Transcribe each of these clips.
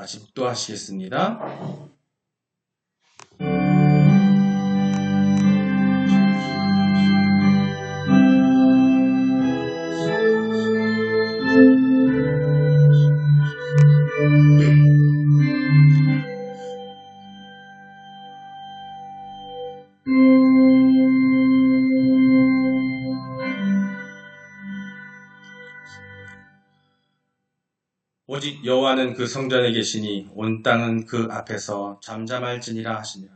같이 묵도하시겠습니다. 오직 여호와는 그 성전에 계시니 온 땅은 그 앞에서 잠잠할지니라 하시니라.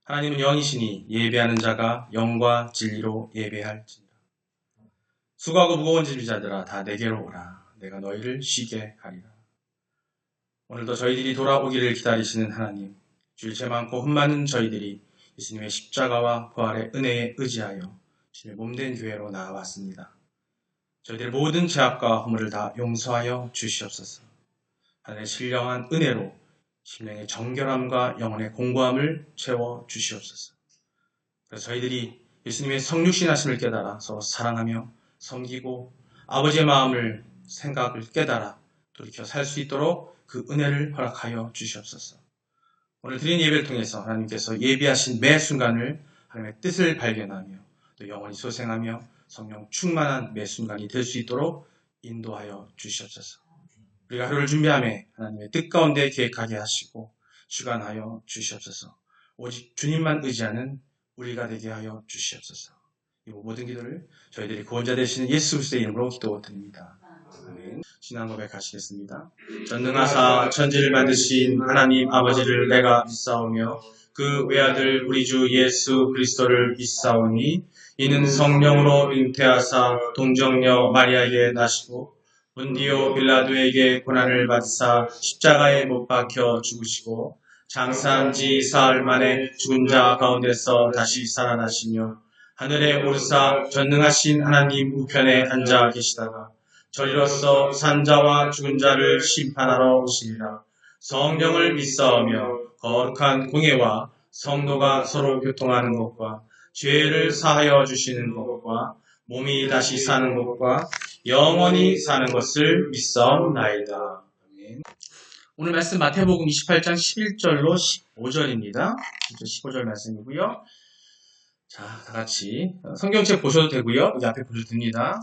하나님은 영이시니 예배하는 자가 영과 진리로 예배할지니라. 수고하고 무거운 짐진 자들아 다 내게로 오라. 내가 너희를 쉬게 하리라. 오늘도 저희들이 돌아오기를 기다리시는 하나님, 주일 죄 많고 흠 많은 저희들이 예수님의 십자가와 부활의 은혜에 의지하여 주님의 몸된 교회로 나아왔습니다. 저희들의 모든 죄악과 허물을 다 용서하여 주시옵소서. 하늘의 신령한 은혜로 심령의 정결함과 영혼의 공고함을 채워 주시옵소서. 그래서 저희들이 예수님의 성육신하심을 깨달아 서로 사랑하며 섬기고 아버지의 마음을 생각을 깨달아 돌이켜 살 수 있도록 그 은혜를 허락하여 주시옵소서. 오늘 드린 예배를 통해서 하나님께서 예비하신 매 순간을 하나님의 뜻을 발견하며 또 영원히 소생하며 성령 충만한 매 순간이 될 수 있도록 인도하여 주시옵소서. 우리가 하루를 준비하며 하나님의 뜻 가운데 계획하게 하시고 주관하여 주시옵소서. 오직 주님만 의지하는 우리가 되게 하여 주시옵소서. 이 모든 기도를 저희들이 구원자 되시는 예수 그리스도의 이름으로 기도드립니다. 아멘. 신앙 고백하시겠습니다. 전능하사 천지를 만드신 하나님 아버지를 내가 믿사오며 그 외아들 우리 주 예수 그리스도를 믿사오니 이는 성령으로 잉태하사 동정녀 마리아에게 나시고 본디오 빌라도에게 고난을 받으사 십자가에 못 박혀 죽으시고 장사한 지 사흘 만에 죽은 자 가운데서 다시 살아나시며 하늘에 오르사 전능하신 하나님 우편에 앉아 계시다가 저리로서 산 자와 죽은 자를 심판하러 오시리라. 성령을 믿사오며 거룩한 공예와 성도가 서로 교통하는 것과 죄를 사하여 주시는 것과 몸이 다시 사는 것과 영원히 사는 것을 믿사옵나이다. 오늘 말씀 마태복음 28장 11절로 15절입니다. 15절 말씀이고요. 자, 다 같이 성경책 보셔도 되고요. 여기 앞에 보셔도 됩니다.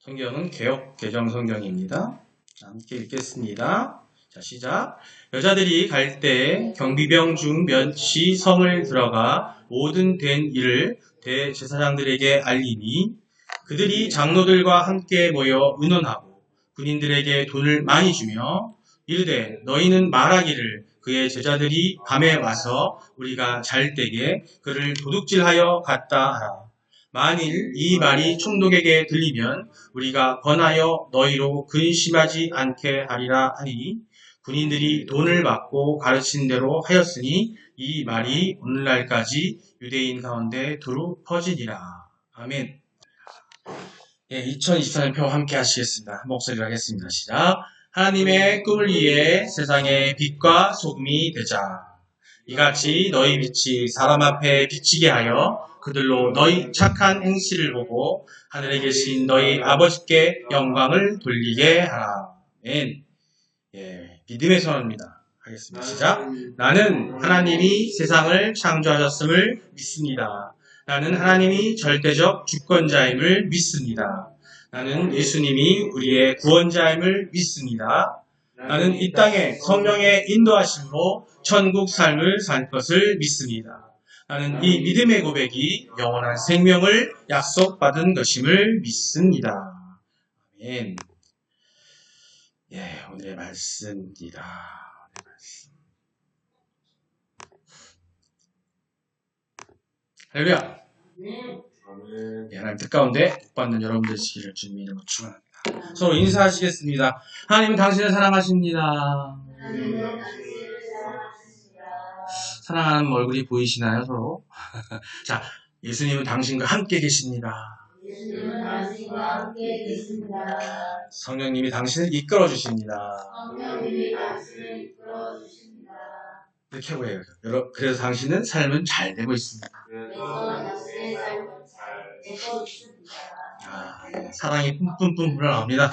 성경은 개역 개정 성경입니다. 함께 읽겠습니다. 자, 시작. 여자들이 갈 때 경비병 중 몇이 성을 들어가 모든 된 일을 대제사장들에게 알리니 그들이 장로들과 함께 모여 의논하고 군인들에게 돈을 많이 주며 이르되 너희는 말하기를 그의 제자들이 밤에 와서 우리가 잘 때에 그를 도둑질하여 갔다 하라. 만일 이 말이 총독에게 들리면 우리가 권하여 너희로 근심하지 않게 하리라 하니 군인들이 돈을 받고 가르친 대로 하였으니 이 말이 오늘날까지 유대인 가운데 두루 퍼지니라. 아멘. 예, 2024년 표 함께 하시겠습니다. 목소리로 하겠습니다. 시작. 하나님의 꿈을 위해 세상의 빛과 소금이 되자. 이같이 너희 빛이 사람 앞에 비치게 하여 그들로 너희 착한 행실을 보고 하늘에 계신 너희 아버지께 영광을 돌리게 하라. 아멘. 예, 믿음의 선언입니다. 하겠습니다. 시작. 나는 하나님이 세상을 창조하셨음을 믿습니다. 나는 하나님이 절대적 주권자임을 믿습니다. 나는 예수님이 우리의 구원자임을 믿습니다. 나는 이 땅에 성령의 인도하심으로 천국 삶을 살 것을 믿습니다. 나는 이 믿음의 고백이 영원한 생명을 약속받은 것임을 믿습니다. 아멘. 예, 오늘의 말씀입니다. 오늘의 말씀. 할렐루야. 예, 하나님 뜻 가운데 복 받는 여러분들 되시기를 주님의 이름으로 축원합니다. 서로 인사하시겠습니다. 하나님 당신을 사랑하십니다. 사랑하는 얼굴이 보이시나요, 서로? 자, 예수님은 당신과 함께 계십니다. 예수님은 당신과 함께 계십니다. 성령님이 당신을 이끌어 주십니다. 성령님이 당신을 이끌어 주십니다. 이렇게 보여요. 그래서 당신은 삶은 잘 되고 있습니다. 그래서 당신의 삶은 잘 되고 있습니다. 사랑이 뿜뿜뿜 흘러나옵니다.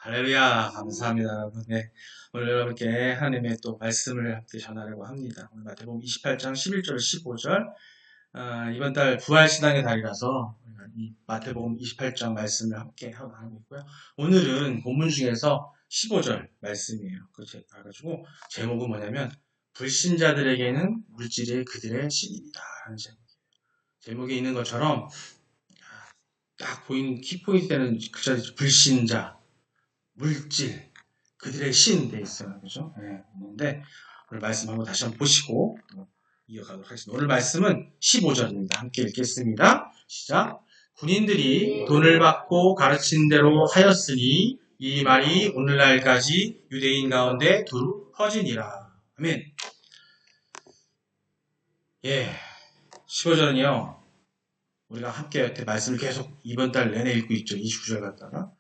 할렐루야, 감사합니다, 여러분. 네, 오늘 여러분께 하나님의 또 말씀을 함께 전하려고 합니다. 오늘 마태복음 28장 11절, 15절. 이번 달 부활신앙의 달이라서 우리가 이 마태복음 28장 말씀을 함께 하고 있고요. 오늘은 본문 중에서 15절 말씀이에요. 그래가지고 제목은 뭐냐면 불신자들에게는 물질이 그들의 신입니다 하는 제목이에요. 제목에 있는 것처럼 딱 보이는 키포인트는 글자들이 불신자, 물질, 그들의 신 돼 있어요. 그죠? 네, 있는데 오늘 말씀 한번 다시 한번 보시고 이어가도록 하겠습니다. 오늘 말씀은 15절입니다. 함께 읽겠습니다. 시작. 군인들이 돈을 받고 가르친 대로 하였으니 이 말이 오늘날까지 유대인 가운데 두루 퍼지니라. 아멘. 예, 15절은요. 우리가 함께 말씀을 계속 이번 달 내내 읽고 있죠. 29절 갖다가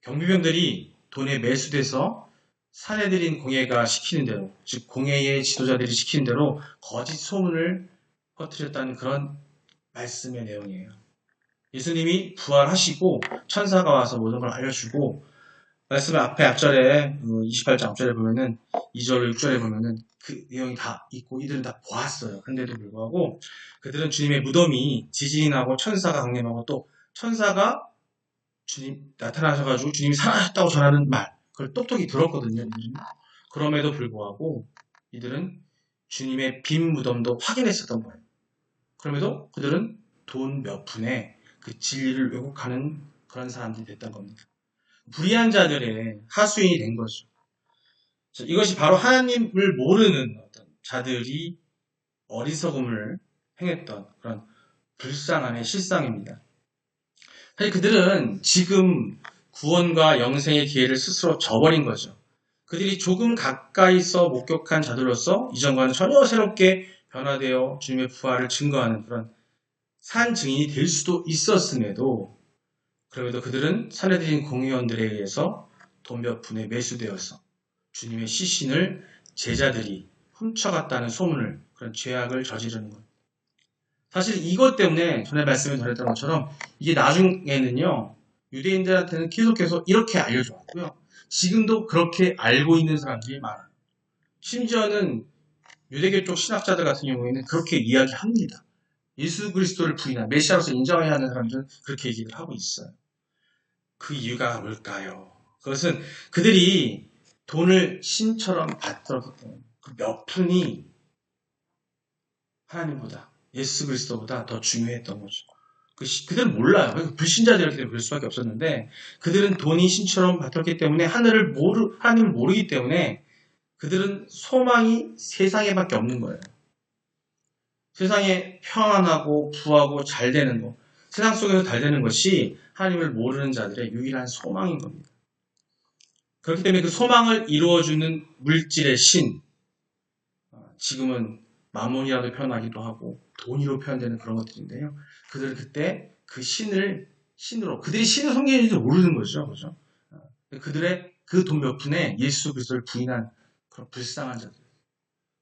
경비병들이 돈에 매수돼서 사내들인 공예가 시키는 대로, 즉 공예의 지도자들이 시키는 대로 거짓 소문을 퍼뜨렸다는 그런 말씀의 내용이에요. 예수님이 부활하시고 천사가 와서 모든 걸 알려주고 말씀 앞에 앞절에 28장 앞절에 보면은 2절 6절에 보면은 그 내용이 다 있고 이들은 다 보았어요. 그런데도 불구하고 그들은 주님의 무덤이 지진이 나고 천사가 강림하고 또 천사가 주님 나타나셔가지고 주님이 살아나셨다고 전하는 말 그걸 똑똑히 들었거든요. 그럼에도 불구하고 이들은 주님의 빈 무덤도 확인했었던 거예요. 그럼에도 그들은 돈 몇 푼에 그 진리를 왜곡하는 그런 사람들이 됐던 겁니다. 불의한 자들의 하수인이 된 거죠. 이것이 바로 하나님을 모르는 어떤 자들이 어리석음을 행했던 그런 불쌍함의 실상입니다. 사실 그들은 지금 구원과 영생의 기회를 스스로 저버린 거죠. 그들이 조금 가까이서 목격한 자들로서 이전과는 전혀 새롭게 변화되어 주님의 부활을 증거하는 그런 산 증인이 될 수도 있었음에도 그럼에도 그들은 사내들인 공의원들에 의해서 돈 몇 푼에 매수되어서 주님의 시신을 제자들이 훔쳐갔다는 소문을 그런 죄악을 저지르는 것. 사실 이것 때문에 전에 말씀을 드렸던 것처럼 이게 나중에는요 유대인들한테는 계속해서 이렇게 알려져 왔고요. 지금도 그렇게 알고 있는 사람들이 많아요. 심지어는 유대교 쪽 신학자들 같은 경우에는 그렇게 이야기합니다. 예수 그리스도를 부인한 메시아로서 인정해야 하는 사람들은 그렇게 얘기를 하고 있어요. 그 이유가 뭘까요? 그것은 그들이 돈을 신처럼 받들었기 때문에 그 몇 푼이 하나님보다 예수 그리스도보다 더 중요했던 거죠. 그들은 몰라요. 불신자들이기 때문에 그럴 수밖에 없었는데 그들은 돈이 신처럼 받들었기 때문에 하나님을 모르기 때문에 그들은 소망이 세상에밖에 없는 거예요. 세상에 평안하고 부하고 잘 되는 거, 세상 속에서 잘 되는 것이 하나님을 모르는 자들의 유일한 소망인 겁니다. 그렇기 때문에 그 소망을 이루어주는 물질의 신, 지금은 마몬이라도 표현하기도 하고 돈으로 표현되는 그런 것들인데요. 그들은 그때 그 신으로 그들이 신을 섬기는지도 모르는 거죠. 그죠? 그들의 그 돈 몇 푼에 예수 그리스도를 부인한 그런 불쌍한 자들.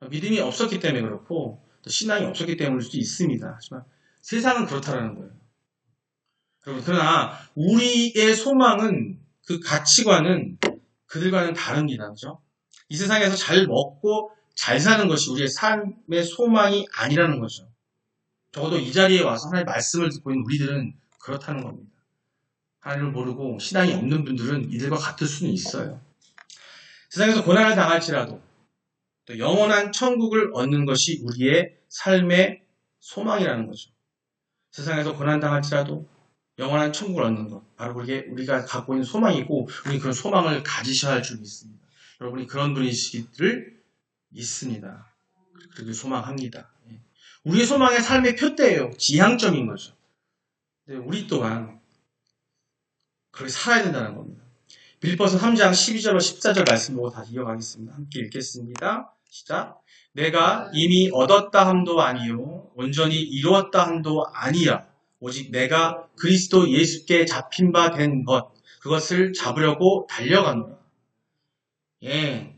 믿음이 없었기 때문에 그렇고 또 신앙이 없었기 때문일 수도 있습니다. 하지만 세상은 그렇다라는 거예요. 여러분, 그러나 우리의 소망은 그 가치관은 그들과는 다릅니다. 그죠? 이 세상에서 잘 먹고 잘 사는 것이 우리의 삶의 소망이 아니라는 거죠. 적어도 이 자리에 와서 하나님의 말씀을 듣고 있는 우리들은 그렇다는 겁니다. 하나님을 모르고 신앙이 없는 분들은 이들과 같을 수는 있어요. 세상에서 고난을 당할지라도 또 영원한 천국을 얻는 것이 우리의 삶의 소망이라는 거죠. 세상에서 고난 당할지라도 영원한 천국을 얻는 것, 바로 그게 우리가 갖고 있는 소망이고 우리 그런 소망을 가지셔야 할 줄 믿습니다. 여러분이 그런 분이시기를 믿습니다. 그렇게 소망합니다. 우리의 소망의 삶의 표대예요. 지향점인 거죠. 우리 또한 그렇게 살아야 된다는 겁니다. 빌립보서 3장 12절로 14절 말씀 보고 다시 이어가겠습니다. 함께 읽겠습니다. 시작. 내가 이미 얻었다 함도 아니요 온전히 이루었다 함도 아니야. 오직 내가 그리스도 예수께 잡힌 바 된 것 그것을 잡으려고 달려간다. 예,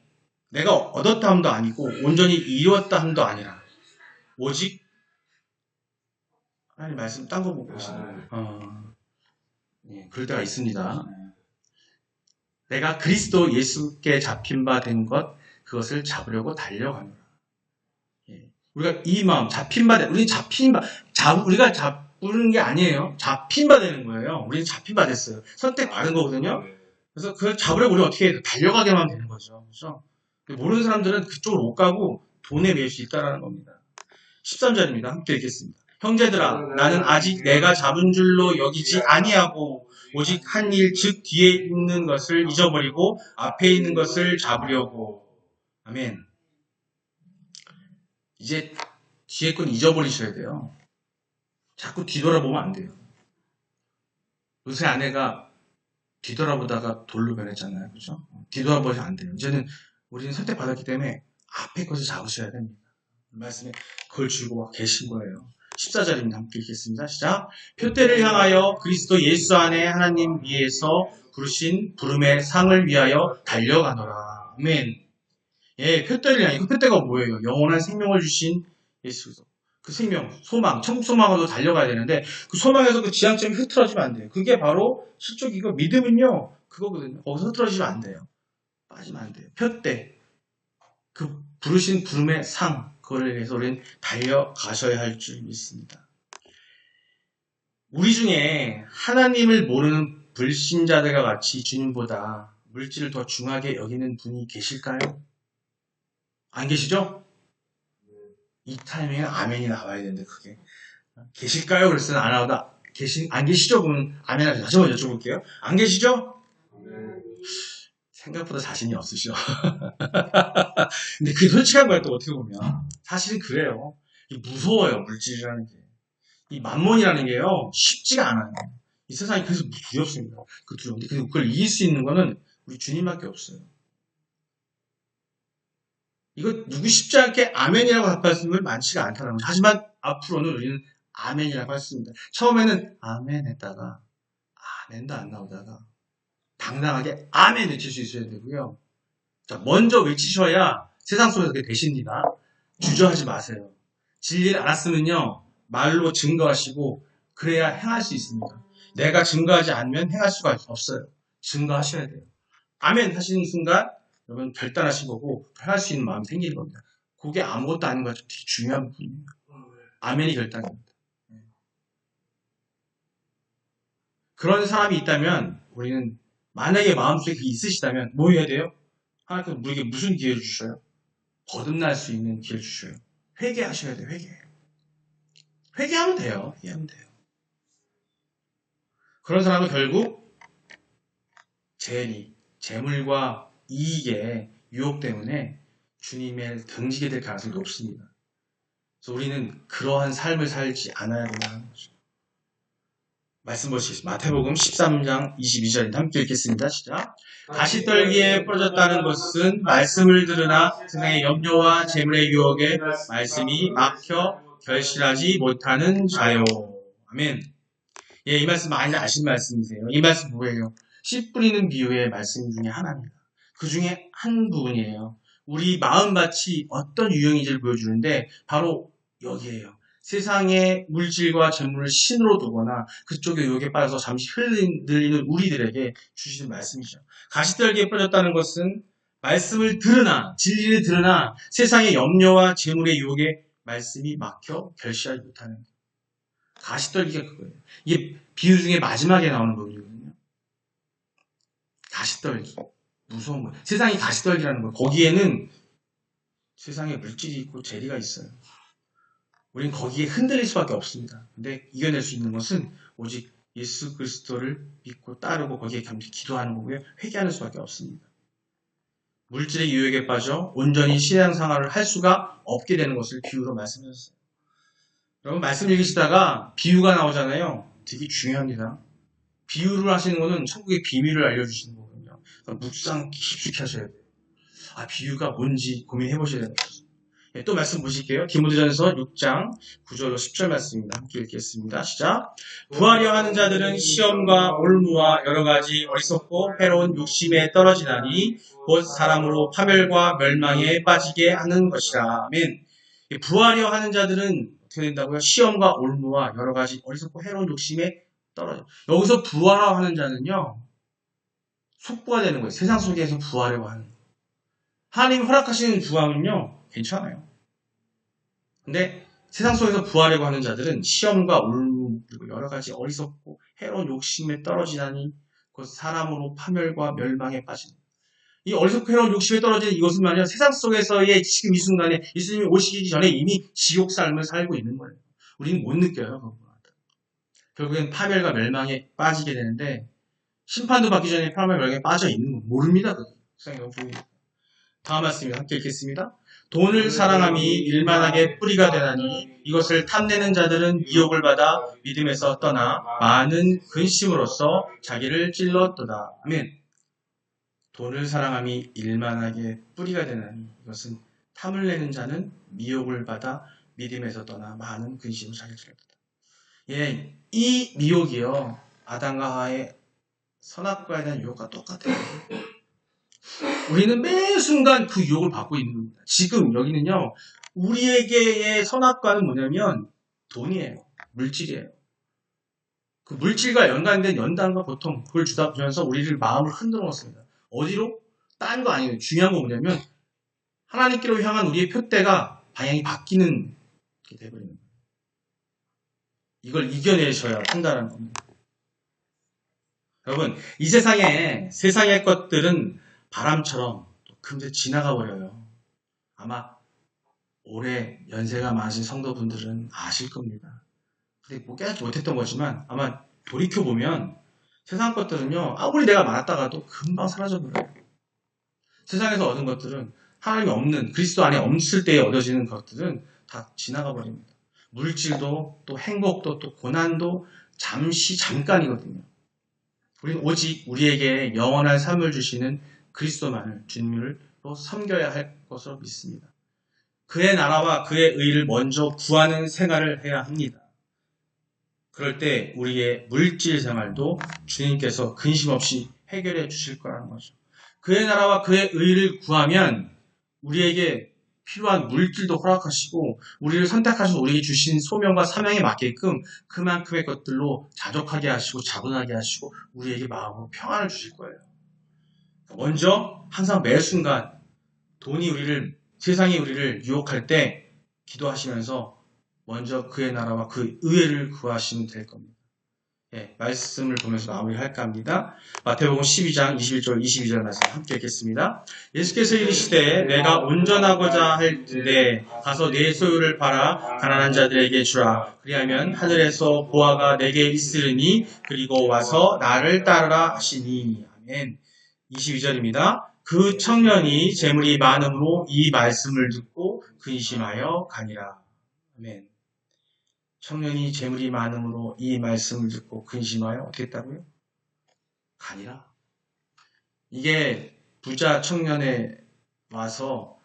내가 얻었다 함도 아니고 온전히 이루었다 함도 아니라 오직 하나님 말씀 딴 거 보고 계시네요. 그럴 때가 있습니다. 내가 그리스도 예수께 잡힌 바 된 것, 그것을 잡으려고 달려가노라. 우리가 이 마음, 잡힌 바, 우리는 잡힌 바, 우리가 잡는 게 아니에요. 잡힌 바 되는 거예요. 우리는 잡힌 바 됐어요. 선택받은 거거든요. 그래서 그걸 잡으려고 우리가 어떻게 해요? 달려가게만 되는 거죠. 그렇죠? 모르는 사람들은 그쪽으로 못 가고 돈에 매일 수 있다는 겁니다. 13절입니다. 함께 읽겠습니다. 형제들아, 나는 아직 내가 잡은 줄로 여기지 아니하고 오직 한 일, 즉 뒤에 있는 것을 잊어버리고 앞에 있는 것을 잡으려고. 아멘. 이제 뒤에 건 잊어버리셔야 돼요. 자꾸 뒤돌아보면 안 돼요. 요새 아내가 뒤돌아보다가 돌로 변했잖아요. 그죠? 뒤돌아보면 안 돼요. 이제는 우리는 선택받았기 때문에 앞에 것을 잡으셔야 됩니다. 말씀에 그걸 주고 계신 거예요. 14절입니다. 함께 읽겠습니다. 시작. 표대를 향하여 그리스도 예수 안에 하나님 위에서 부르신 부름의 상을 위하여 달려가노라. 아멘. 예, 표대를 향해. 그 표대가 뭐예요? 영원한 생명을 주신 예수 그리스도. 그 생명, 소망, 천국 소망으로 달려가야 되는데 그 소망에서 그 지향점이 흐트러지면 안 돼요. 그게 바로 실족이고 믿음은요 그거거든요. 거기서 흐트러지면 안 돼요. 빠지면 안 돼요. 표대, 그 부르신 부름의 상, 그거를 위해서 우리는 달려가셔야 할 줄 믿습니다. 우리 중에 하나님을 모르는 불신자들과 같이 주님보다 물질을 더 중하게 여기는 분이 계실까요? 안 계시죠? 이 타이밍에 아멘이 나와야 되는데 그게 계실까요? 그랬을 때는 안 나오다. 안 계시죠? 그러면 아멘 하세요. 다시 한번 여쭤볼게요. 안 계시죠? 생각보다 자신이 없으시죠? 근데 그게 솔직한 거예요. 또 어떻게 보면 사실은 그래요. 무서워요. 물질이라는 게. 이 만몬이라는 게요 쉽지가 않아요. 이 세상이 그래서 두렵습니다. 그 두려운데 그걸 이길 수 있는 거는 우리 주님밖에 없어요. 이거 누구 쉽지 않게 아멘이라고 답할 수 있는 걸 많지가 않다는 거죠. 하지만 앞으로는 우리는 아멘이라고 할 수 있습니다. 처음에는 아멘 했다가 아멘도 안 나오다가 당당하게 아멘 외칠 수 있어야 되고요. 자, 먼저 외치셔야 세상 속에서 그게 되십니다. 주저하지 마세요. 진리를 알았으면요 말로 증거하시고 그래야 행할 수 있습니다. 내가 증거하지 않으면 행할 수가 없어요. 증거하셔야 돼요. 아멘 하시는 순간 여러분 결단하신 거고 할 수 있는 마음이 생기는 겁니다. 그게 아무것도 아닌 것 같아요. 되게 중요한 부분이에요. 아멘이 결단입니다. 그런 사람이 있다면 우리는 만약에 마음속에 그게 있으시다면 뭐 해야 돼요? 하나님께서 우리에게 무슨 기회를 주셔요? 거듭날 수 있는 기회를 주셔요. 회개하셔야 돼요. 회개하면 돼요. 회개하면 돼요. 그런 사람은 결국 재물과 이익의 유혹 때문에 주님의 등지게 될 가능성이 높습니다. 그래서 우리는 그러한 삶을 살지 않아야 된다는 거죠. 말씀 보시겠습니다. 마태복음 13장 22절입니다. 함께 읽겠습니다. 시작. 가시떨기에 부러졌다는 것은 말씀을 들으나 세상의 염려와 재물의 유혹에 말씀이 막혀 결실하지 못하는 자요. 아멘. 예, 이 말씀 많이 아신 말씀이세요. 이 말씀 뭐예요? 씨 뿌리는 비유의 말씀 중에 하나입니다. 그 중에 한 부분이에요. 우리 마음밭이 어떤 유형인지를 보여주는데 바로 여기에요. 세상의 물질과 재물을 신으로 두거나 그쪽의 유혹에 빠져서 잠시 흔들리는 우리들에게 주시는 말씀이죠. 가시떨기에 빠졌다는 것은 말씀을 들으나 진리를 들으나 세상의 염려와 재물의 유혹에 말씀이 막혀 결실하지 못하는 거예요. 가시떨기가 그거예요. 이게 비유 중에 마지막에 나오는 부분이거든요. 가시떨기. 무서운 거예요. 세상이 가시떨기라는 거예요. 거기에는 세상에 물질이 있고 재리가 있어요. 우린 거기에 흔들릴 수밖에 없습니다. 근데 이겨낼 수 있는 것은 오직 예수 그리스도를 믿고 따르고 거기에 기도하는 거고요. 회개하는 수밖에 없습니다. 물질의 유혹에 빠져 온전히 신앙생활을 할 수가 없게 되는 것을 비유로 말씀하셨어요. 여러분 말씀 읽으시다가 비유가 나오잖아요. 되게 중요합니다. 비유를 하시는 거는 천국의 비밀을 알려주시는 거거든요. 그러니까 묵상 깊숙이 하셔야 돼요. 비유가 뭔지 고민해 보셔야 되는 거죠. 네, 또 말씀 보실게요. 디모데전서 6장 9절로 10절 말씀입니다. 함께 읽겠습니다. 시작. 부하려 하는 자들은 시험과 올무와 여러 가지 어리석고 해로운 욕심에 떨어지나니 곧 사람으로 파멸과 멸망에 빠지게 하는 것이라. 아멘. 부하려 하는 자들은 어떻게 된다고요? 시험과 올무와 여러 가지 어리석고 해로운 욕심에 떨어져. 여기서 부하라 하는 자는요. 속부가 되는 거예요. 세상 속에서 구하려고 하는 거. 하나님 허락하시는 구함은요, 괜찮아요. 근데 세상 속에서 구하려고 하는 자들은 시험과 울무 그리고 여러 가지 어리석고 해로운 욕심에 떨어지다니 곧 사람으로 파멸과 멸망에 빠지는 거예요. 이 어리석고 해로운 욕심에 떨어지는 이것은 말이야 세상 속에서의 지금 이 순간에 예수님이 오시기 전에 이미 지옥 삶을 살고 있는 거예요. 우리는 못 느껴요. 그거. 결국엔 파멸과 멸망에 빠지게 되는데 심판도 받기 전에 파멸과 멸망에 빠져 있는 거 모릅니다. 세상에 너무 보입니다. 다음 말씀입니다. 함께 읽겠습니다. 돈을 사랑함이 일만하게 뿌리가 되나니 이것을 탐내는 자들은 미혹을 받아 믿음에서 떠나 많은 근심으로써 자기를 찔렀도다. 아멘. 돈을 사랑함이 일만하게 뿌리가 되나니 이것은 탐을 내는 자는 미혹을 받아 믿음에서 떠나 많은 근심으로 자기를 찔렀도다. 예, 이 미혹이요. 아담과 하와의 선악과에 대한 유혹과 똑같아요. 우리는 매 순간 그 유혹을 받고 있는 겁니다. 지금 여기는요. 우리에게의 선악과는 뭐냐면 돈이에요. 물질이에요. 그 물질과 연관된 연단과 고통 그걸 주다 보면서 우리를 마음을 흔들어 놓습니다. 어디로? 딴 거 아니에요. 중요한 건 뭐냐면 하나님께로 향한 우리의 표대가 방향이 바뀌는 게 되어버리는 거예요. 이걸 이겨내셔야 한다는 겁니다. 여러분, 이 세상의 것들은 바람처럼 금세 지나가 버려요. 아마 올해 연세가 많으신 성도분들은 아실 겁니다. 근데 뭐 깨닫지 못했던 거지만 아마 돌이켜보면 세상 것들은요, 아무리 내가 많았다가도 금방 사라져버려요. 세상에서 얻은 것들은 하나님이 없는, 그리스도 안에 없을 때에 얻어지는 것들은 다 지나가 버립니다. 물질도 또 행복도 또 고난도 잠깐이거든요. 우리는 오직 우리에게 영원한 삶을 주시는 그리스도만을 주님으로 섬겨야 할 것으로 믿습니다. 그의 나라와 그의 의를 먼저 구하는 생활을 해야 합니다. 그럴 때 우리의 물질 생활도 주님께서 근심 없이 해결해 주실 거라는 거죠. 그의 나라와 그의 의를 구하면 우리에게 필요한 물질도 허락하시고 우리를 선택하셔서 우리에게 주신 소명과 사명에 맞게끔 그만큼의 것들로 자족하게 하시고 자분하게 하시고 우리에게 마음으로 평안을 주실 거예요. 먼저 항상 매 순간 세상이 우리를 유혹할 때 기도하시면서 먼저 그의 나라와 그 의를 구하시면 될 겁니다. 예, 말씀을 보면서 마무리할까 합니다. 마태복음 12장 21절 22절 말씀 함께 읽겠습니다. 예수께서 이르시되 내가 온전하고자 할 때 가서 내 소유를 팔아 가난한 자들에게 주라. 그리하면 하늘에서 보화가 내게 있으리니 그리고 와서 나를 따르라 하시니. 아멘. 22절입니다. 그 청년이 재물이 많음으로 이 말씀을 듣고 근심하여 가니라. 아멘. 청년이 재물이 많음으로 이 말씀을 듣고 근심하여 어떻게 했다고요? 가니라. 이게 부자 청년에 와서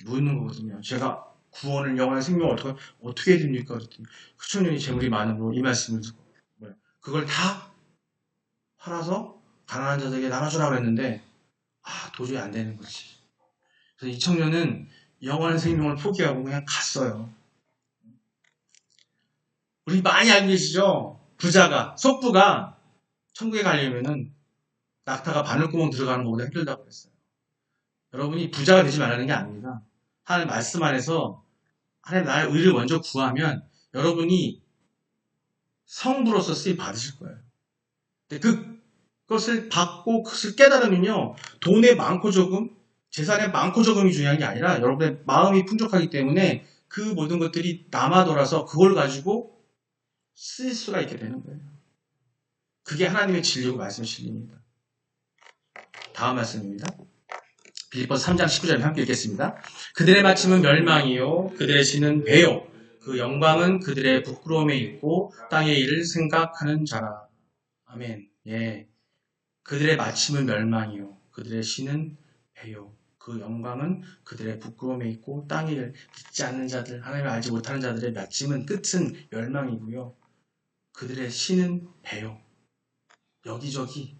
묻는 거거든요. 제가 구원을 영원한 생명을 어떻게 해야 됩니까? 그랬더니 그 청년이 재물이 많음으로 이 말씀을 듣고 그걸 다 팔아서 가난한 자들에게 나눠주라고 그랬는데 도저히 안 되는 거지. 그래서 이 청년은 영원한 생명을 포기하고 그냥 갔어요. 우리 많이 알고 계시죠? 속부가 천국에 가려면은 낙타가 바늘구멍 들어가는 것보다 힘들다고 그랬어요. 여러분이 부자가 되지 말라는 게 아닙니다. 하나님 말씀 안에서 하나님 나의 의를 먼저 구하면 여러분이 성부로서 쓰임 받으실 거예요. 근데 그것을 받고 그것을 깨달으면요. 돈에 많고 적음, 재산에 많고 적음이 중요한 게 아니라 여러분의 마음이 풍족하기 때문에 그 모든 것들이 남아 돌아서 그걸 가지고 쓸 수가 있게 되는 거예요. 그게 하나님의 진리고 말씀의 진리입니다. 다음 말씀입니다. 빌립보서 3장 19절 함께 읽겠습니다. 그들의 마침은 멸망이요 그들의 신은 배요 그 영광은 그들의 부끄러움에 있고 땅의 일을 생각하는 자라. 아멘. 예. 그들의 마침은 멸망이요 그들의 신은 배요 그 영광은 그들의 부끄러움에 있고 땅의 일을 믿지 않는 자들 하나님을 알지 못하는 자들의 마침은 끝은 멸망이고요. 그들의 신은 배요. 여기저기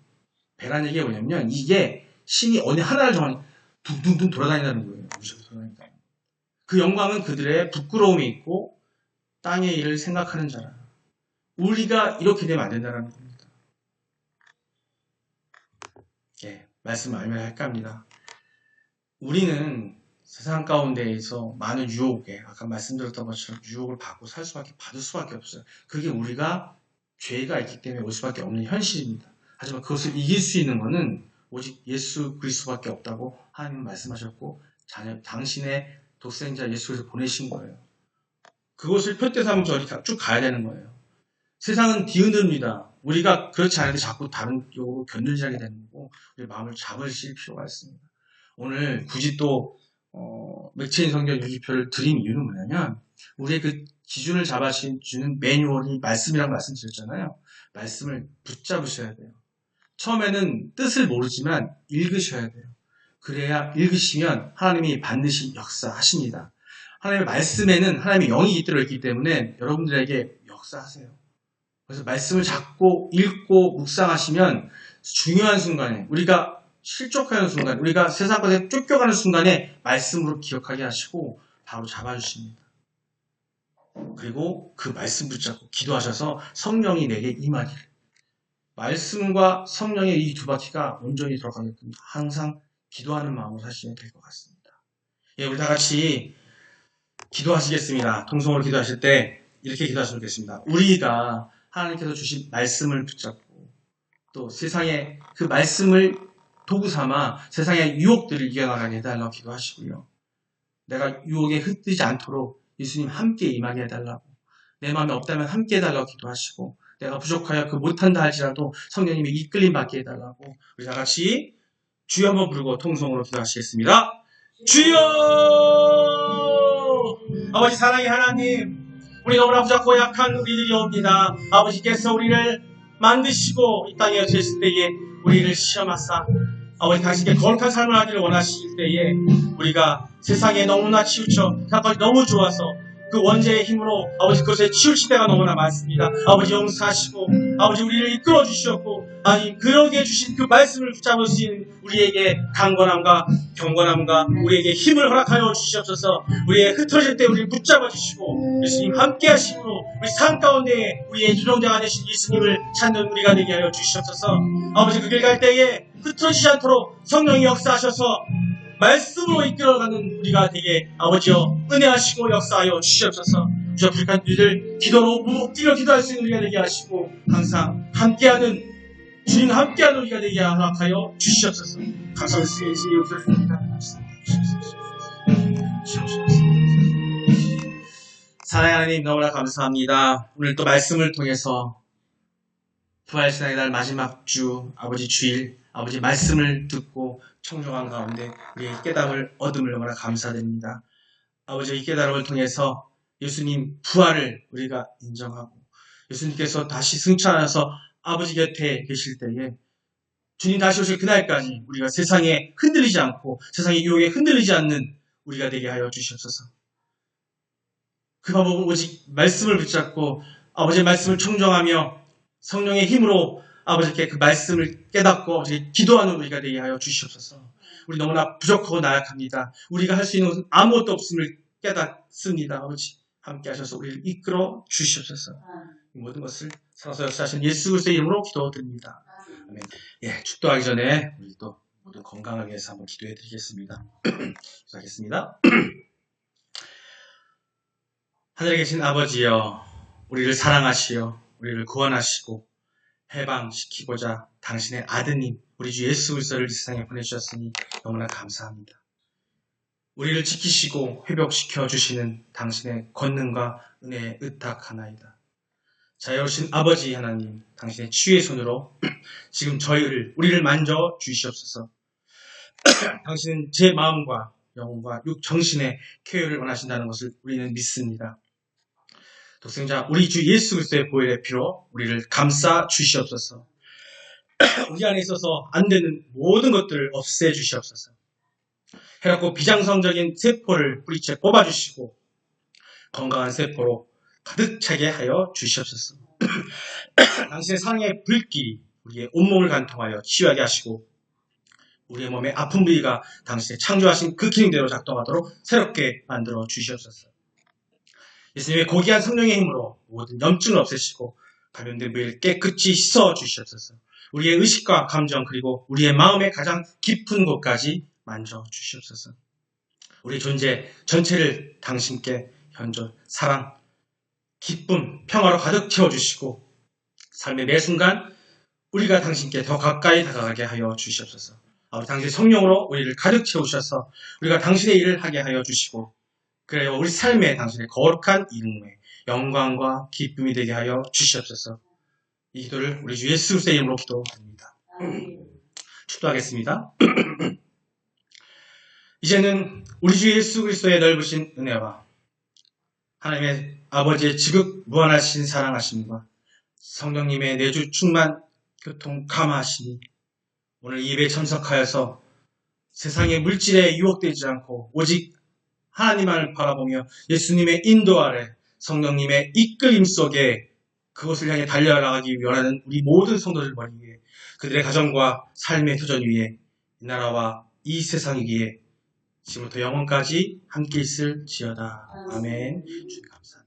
배라는 얘기가 뭐냐면 이게 신이 어느 하나를 정하니 둥둥둥 돌아다닌다는 거예요. 그 영광은 그들의 부끄러움이 있고 땅의 일을 생각하는 자라. 우리가 이렇게 되면 안 된다는 겁니다. 말씀을 알면 할까 합니다. 우리는 세상 가운데에서 많은 유혹에, 아까 말씀드렸던 것처럼 유혹을 받을 수밖에 없어요. 그게 우리가 죄가 있기 때문에 올 수밖에 없는 현실입니다. 하지만 그것을 이길 수 있는 것은 오직 예수 그리스도밖에 없다고 하나님은 말씀하셨고, 당신의 독생자 예수를 보내신 거예요. 그것을 표대 삼으면서 우리가 쭉 가야 되는 거예요. 세상은 뒤흔듭니다. 우리가 그렇지 않은데 자꾸 다른 쪽으로 견들지하게 되는 거고, 우리 마음을 잡으실 필요가 있습니다. 오늘 굳이 또 맥체인 성경 유지표를 드린 이유는 뭐냐면, 우리의 그 기준을 잡아주는 매뉴얼이 말씀이라고 말씀드렸잖아요. 말씀을 붙잡으셔야 돼요. 처음에는 뜻을 모르지만 읽으셔야 돼요. 그래야 읽으시면 하나님이 반드시 역사하십니다. 하나님의 말씀에는 하나님의 영이 들어있기 때문에 여러분들에게 역사하세요. 그래서 말씀을 잡고 읽고 묵상하시면 중요한 순간에, 우리가 실족하는 순간, 우리가 세상 것에 쫓겨가는 순간에 말씀으로 기억하게 하시고 바로 잡아주십니다. 그리고 그 말씀 붙잡고 기도하셔서 성령이 내게 임하기를, 말씀과 성령의 이 두 바퀴가 온전히 들어가게끔 항상 기도하는 마음으로 사시면 될 것 같습니다. 우리 다 같이 기도하시겠습니다. 통성으로 기도하실 때 이렇게 기도하시면 되겠습니다. 우리가 하나님께서 주신 말씀을 붙잡고 또 세상의 그 말씀을 도구 삼아 세상의 유혹들을 이겨나가게 해달라고 기도하시고요. 내가 유혹에 흩뜨지 않도록 예수님 함께 임하게 해달라고, 내 마음에 없다면 함께 해달라고 기도하시고, 내가 부족하여 그 못한다 할지라도 성령님이 이끌림 받게 해달라고, 우리 다 같이 주여 한번 부르고 통성으로 기도하시겠습니다. 주여! 아버지 사랑의 하나님, 우리 너무나 부족하고 약한 우리들이옵니다. 아버지께서 우리를 만드시고 이 땅에 계실 때에 우리를 시험하사 아버지 당신께 거룩한 삶을 하기를 원하실 때에 우리가 세상에 너무나 치우쳐 사건이 너무 좋아서 그 원죄의 힘으로 아버지 그것에 치우칠 때가 너무나 많습니다. 아버지 용서하시고 아버지 우리를 이끌어 주시었고, 아니 그러게 주신 그 말씀을 붙잡으신 우리에게 강건함과 경건함과 우리에게 힘을 허락하여 주시옵소서. 우리의 흩어질 때 우리를 붙잡아 주시고 예수님 함께 하심으로 우리 삶 가운데 우리의 유동자가 되신 예수님을 찾는 우리가 되게 하여 주시옵소서. 아버지 그 길 갈 때에 흩어지지 않도록 성령이 역사하셔서 말씀으로 이끌어가는 우리가 되게 아버지여 은혜하시고 역사하여 주시옵소서. 주여 부족한 우리들 기도로 무엎드려 기도할 수 있는 우리가 되게 하시고 항상 함께하는 주님과 함께하는 우리가 되게 허락하여 주시옵소서. 감사합니다. 예수님 없으십니다. 사랑하는 하나님 너무나 감사합니다. 오늘 또 말씀을 통해서 부활신앙의 날 마지막 주 아버지 주일 아버지 말씀을 듣고 청종한 가운데 우리의 깨달음을 얻음을 너무나 감사드립니다. 아버지 이 깨달음을 통해서 예수님 부활을 우리가 인정하고 예수님께서 다시 승천하셔서 아버지 곁에 계실 때에 주님 다시 오실 그날까지 우리가 세상에 흔들리지 않고 세상의 유혹에 흔들리지 않는 우리가 되게 하여 주시옵소서. 그 방법은 오직 말씀을 붙잡고 아버지의 말씀을 청정하며 성령의 힘으로 아버지께 그 말씀을 깨닫고 아버지 기도하는 우리가 되게 하여 주시옵소서. 우리 너무나 부족하고 나약합니다. 우리가 할 수 있는 것은 아무것도 없음을 깨닫습니다. 아버지 함께 하셔서 우리를 이끌어 주시옵소서. 이 모든 것을 살아서 역사하신 예수 그리스도의 이름으로 기도드립니다. 아멘. 축도하기 전에 우리 또 모두 건강을 위해서 한번 기도해 드리겠습니다. 기도하겠습니다. 하늘에 계신 아버지여, 우리를 사랑하시어 우리를 구원하시고 해방시키고자 당신의 아드님 우리 주 예수 그리스도를 이 세상에 보내주셨으니 너무나 감사합니다. 우리를 지키시고 회복시켜 주시는 당신의 권능과 은혜에 의탁하나이다. 자유로우신 아버지 하나님, 당신의 치유의 손으로 지금 우리를 만져 주시옵소서. 당신은 제 마음과 영혼과 정신의 쾌유를 원하신다는 것을 우리는 믿습니다. 독생자 우리 주 예수 그리스도의 보혈의 피로 우리를 감싸 주시옵소서. 우리 안에 있어서 안 되는 모든 것들을 없애 주시옵소서. 해롭고 비장성적인 세포를 뿌리채 뽑아주시고 건강한 세포로 가득 차게 하여 주시옵소서. 당신의 사랑의 불길이 우리의 온몸을 관통하여 치유하게 하시고 우리의 몸의 아픈 부위가 당신의 창조하신 그 기능대로 작동하도록 새롭게 만들어 주시옵소서. 예수님의 고귀한 성령의 힘으로 모든 염증을 없애시고 감염된 부위를 깨끗이 씻어 주시옵소서. 우리의 의식과 감정 그리고 우리의 마음의 가장 깊은 곳까지 만져주시옵소서. 우리 존재 전체를 당신께 현존, 사랑, 기쁨, 평화로 가득 채워주시고 삶의 매 순간 우리가 당신께 더 가까이 다가가게 하여 주시옵소서. 우리 당신의 성령으로 우리를 가득 채우셔서 우리가 당신의 일을 하게 하여 주시고 그래요 우리 삶에 당신의 거룩한 이름에 영광과 기쁨이 되게 하여 주시옵소서. 이 기도를 우리 주 예수 그리스도의 이름으로 기도합니다. 축도하겠습니다. 이제는 우리 주 예수 그리스도의 넓으신 은혜와 하나님의 아버지의 지극 무한하신 사랑하심과 성령님의 내주 충만 교통 감화하심이 오늘 이 예배에 참석하여서 세상의 물질에 유혹되지 않고 오직 하나님만을 바라보며 예수님의 인도 아래 성령님의 이끌림 속에 그것을 향해 달려나가기 원하는 우리 모든 성도들 머리 위에 그들의 가정과 삶의 도전 위에 이 나라와 이 세상 위에 지금부터 영원까지 함께 있을지어다. 아멘. 주님 감사합니다.